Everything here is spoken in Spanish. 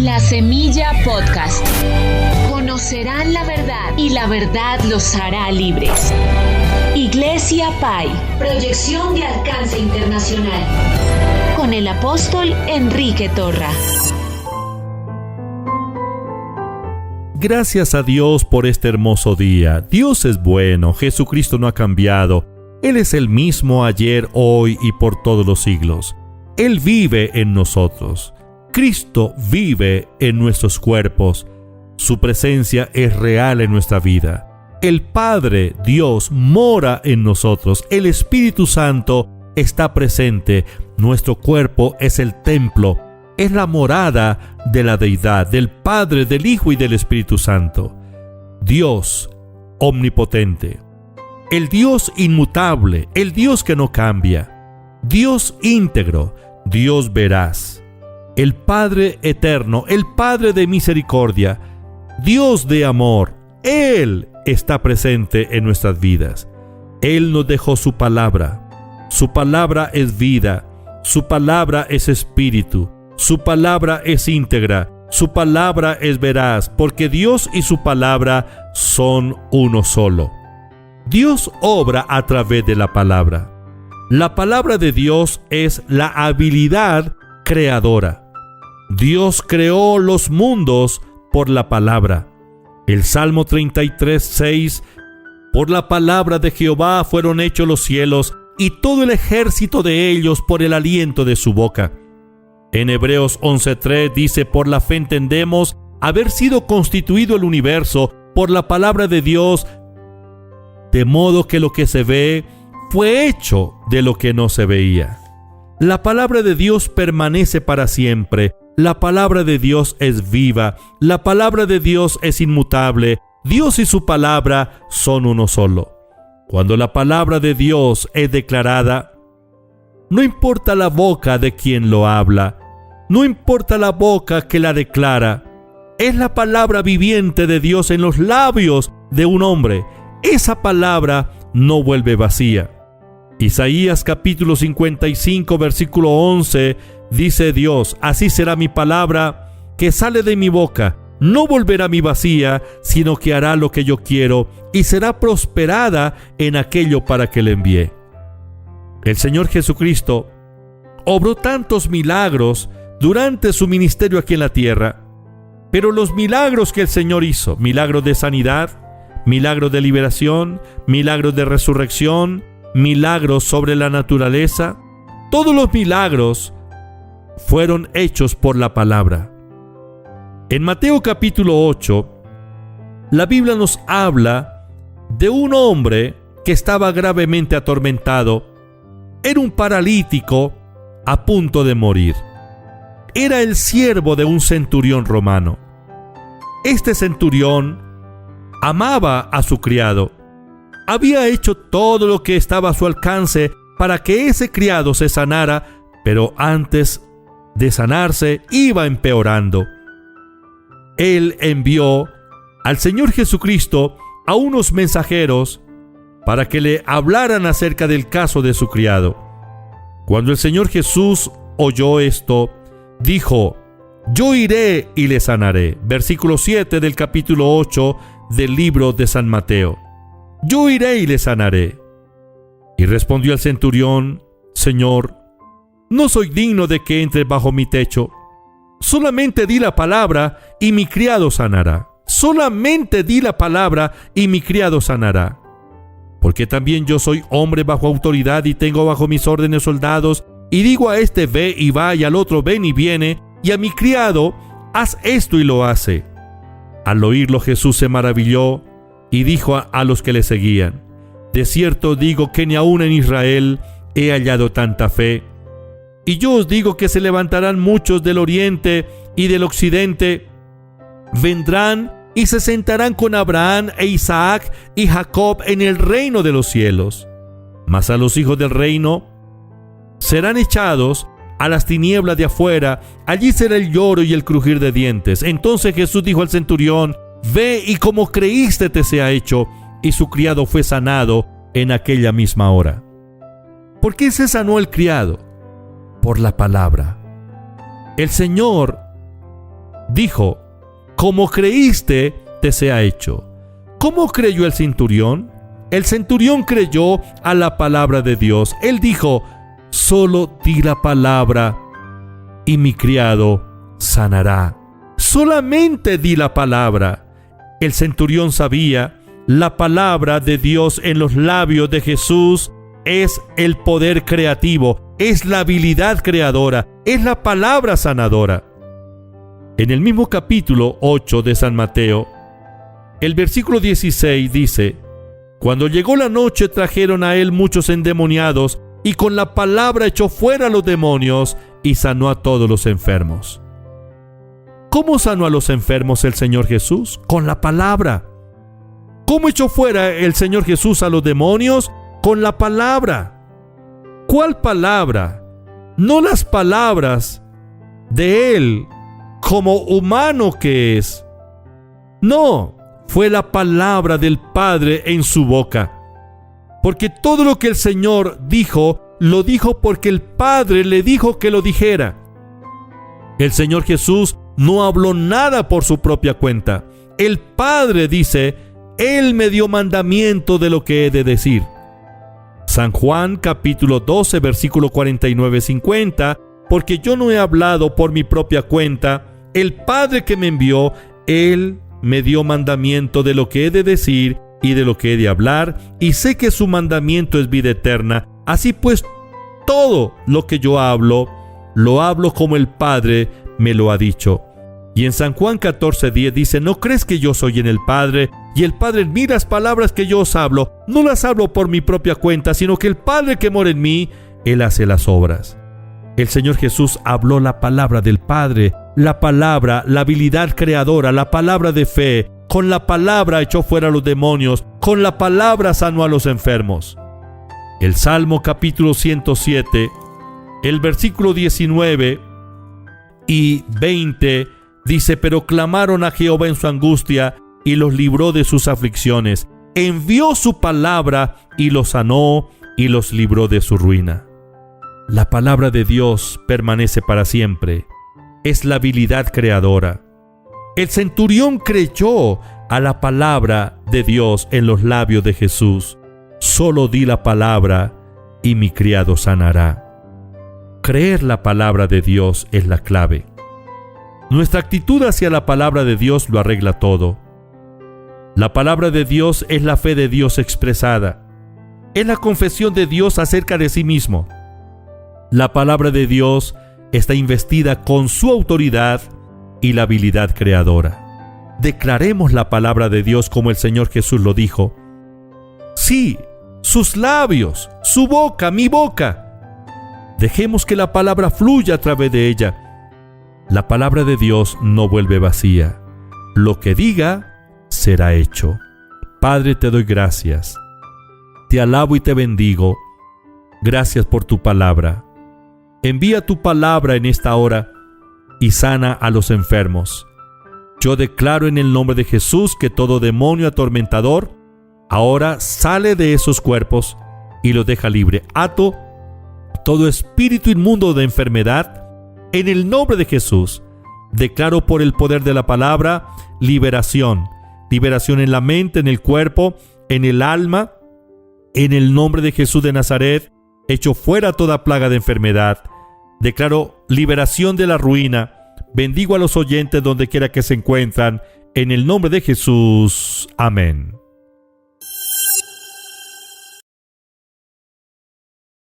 La Semilla Podcast. Conocerán la verdad y la verdad los hará libres. Iglesia Pai, proyección de alcance internacional. Con el apóstol Enrique Torra. Gracias a Dios por este hermoso día. Dios es bueno, Jesucristo no ha cambiado. Él es el mismo ayer, hoy y por todos los siglos. Él vive en nosotros. Cristo vive en nuestros cuerpos. Su presencia es real en nuestra vida. El Padre, Dios, mora en nosotros. El Espíritu Santo está presente. Nuestro cuerpo es el templo. Es la morada de la deidad, del Padre, del Hijo y del Espíritu Santo. Dios omnipotente. El Dios inmutable, el Dios que no cambia. Dios íntegro, Dios veraz. El Padre eterno, el Padre de misericordia. Dios de amor. Él está presente en nuestras vidas. Él nos dejó su palabra. Su palabra es vida. Su palabra es espíritu. Su palabra es íntegra, su palabra es veraz, porque Dios y su palabra son uno solo. Dios obra a través de la palabra. La palabra de Dios es la habilidad creadora. Dios creó los mundos por la palabra. El Salmo 33:6: por la palabra de Jehová fueron hechos los cielos, y todo el ejército de ellos por el aliento de su boca. En Hebreos 11:3 dice: por la fe entendemos haber sido constituido el universo por la palabra de Dios, de modo que lo que se ve fue hecho de lo que no se veía. La palabra de Dios permanece para siempre. La palabra de Dios es viva. La palabra de Dios es inmutable. Dios y su palabra son uno solo. Cuando la palabra de Dios es declarada, no importa la boca de quien lo habla, no importa la boca que la declara, es la palabra viviente de Dios en los labios de un hombre. Esa palabra no vuelve vacía. Isaías capítulo 55 versículo 11 dice Dios: así será mi palabra que sale de mi boca, no volverá a mí vacía, sino que hará lo que yo quiero y será prosperada en aquello para que le envié. El Señor Jesucristo obró tantos milagros durante su ministerio aquí en la tierra, pero los milagros que el Señor hizo, milagros de sanidad, milagros de liberación, milagros de resurrección, milagros sobre la naturaleza, todos los milagros fueron hechos por la palabra. En Mateo capítulo 8, la Biblia nos habla de un hombre que estaba gravemente atormentado. Era un paralítico a punto de morir. Era el siervo de un centurión romano. Este centurión amaba a su criado. Había hecho todo lo que estaba a su alcance para que ese criado se sanara, pero antes de sanarse iba empeorando. Él envió al Señor Jesucristo a unos mensajeros para que le hablaran acerca del caso de su criado. Cuando el Señor Jesús oyó esto, dijo: yo iré y le sanaré. Versículo 7 del capítulo 8 del libro de San Mateo. Yo iré y le sanaré. Y respondió el centurión: Señor, no soy digno de que entres bajo mi techo. Solamente di la palabra y mi criado sanará. Solamente di la palabra y mi criado sanará. Porque también yo soy hombre bajo autoridad y tengo bajo mis órdenes soldados, y digo a este ve y va, y al otro ven y viene, y a mi criado haz esto y lo hace. Al oírlo Jesús se maravilló y dijo a los que le seguían: de cierto digo que ni aun en Israel he hallado tanta fe. Y yo os digo que se levantarán muchos del oriente y del occidente, vendrán y se sentarán con Abraham e Isaac y Jacob en el reino de los cielos. Mas a los hijos del reino serán echados a las tinieblas de afuera, allí será el lloro y el crujir de dientes. Entonces Jesús dijo al centurión: ve y como creíste te sea hecho. Y su criado fue sanado en aquella misma hora. ¿Por qué se sanó el criado? Por la palabra. El Señor dijo: como creíste, te sea hecho. ¿Cómo creyó el centurión? El centurión creyó a la palabra de Dios. Él dijo: solo di la palabra y mi criado sanará. Solamente di la palabra. El centurión sabía: la palabra de Dios en los labios de Jesús es el poder creativo, es la habilidad creadora, es la palabra sanadora. En el mismo capítulo 8 de San Mateo, el versículo 16 dice: cuando llegó la noche trajeron a él muchos endemoniados, y con la palabra echó fuera a los demonios y sanó a todos los enfermos. ¿Cómo sanó a los enfermos el Señor Jesús? Con la palabra. ¿Cómo echó fuera el Señor Jesús a los demonios? Con la palabra. ¿Cuál palabra? No las palabras de Él como humano que es. No, fue la palabra del Padre en su boca. Porque todo lo que el Señor dijo, lo dijo porque el Padre le dijo que lo dijera. El Señor Jesús no habló nada por su propia cuenta. El Padre dice: Él me dio mandamiento de lo que he de decir. San Juan capítulo 12 versículo 49-50: porque yo no he hablado por mi propia cuenta, el Padre que me envió, Él me dio mandamiento de lo que he de decir y de lo que he de hablar, y sé que su mandamiento es vida eterna. Así pues, todo lo que yo hablo, lo hablo como el Padre me lo ha dicho. Y en San Juan 14:10 dice: ¿no crees que yo soy en el Padre, y el Padre en mí? Las palabras que yo os hablo, no las hablo por mi propia cuenta, sino que el Padre que mora en mí, Él hace las obras. El Señor Jesús habló la palabra del Padre, la palabra, la habilidad creadora, la palabra de fe. Con la palabra echó fuera a los demonios, con la palabra sanó a los enfermos. El Salmo capítulo 107, el versículo 19 y 20 dice: pero clamaron a Jehová en su angustia y los libró de sus aflicciones. Envió su palabra y los sanó y los libró de su ruina. La palabra de Dios permanece para siempre. Es la habilidad creadora. El centurión creyó a la palabra de Dios en los labios de Jesús. Solo di la palabra y mi criado sanará. Creer la palabra de Dios es la clave. Nuestra actitud hacia la palabra de Dios lo arregla todo. La palabra de Dios es la fe de Dios expresada. Es la confesión de Dios acerca de sí mismo. La palabra de Dios está investida con su autoridad y la habilidad creadora. Declaremos la palabra de Dios como el Señor Jesús lo dijo. Sí, sus labios, su boca, mi boca. Dejemos que la palabra fluya a través de ella. La palabra de Dios no vuelve vacía. Lo que diga, será hecho. Padre, te doy gracias. Te alabo y te bendigo. Gracias por tu palabra. Envía tu palabra en esta hora y sana a los enfermos. Yo declaro en el nombre de Jesús que todo demonio atormentador ahora sale de esos cuerpos y los deja libre. Ato todo espíritu inmundo de enfermedad en el nombre de Jesús. Declaro por el poder de la palabra liberación. Liberación en la mente, en el cuerpo, en el alma. En el nombre de Jesús de Nazaret, echo fuera toda plaga de enfermedad. Declaro liberación de la ruina. Bendigo a los oyentes donde quiera que se encuentran. En el nombre de Jesús. Amén.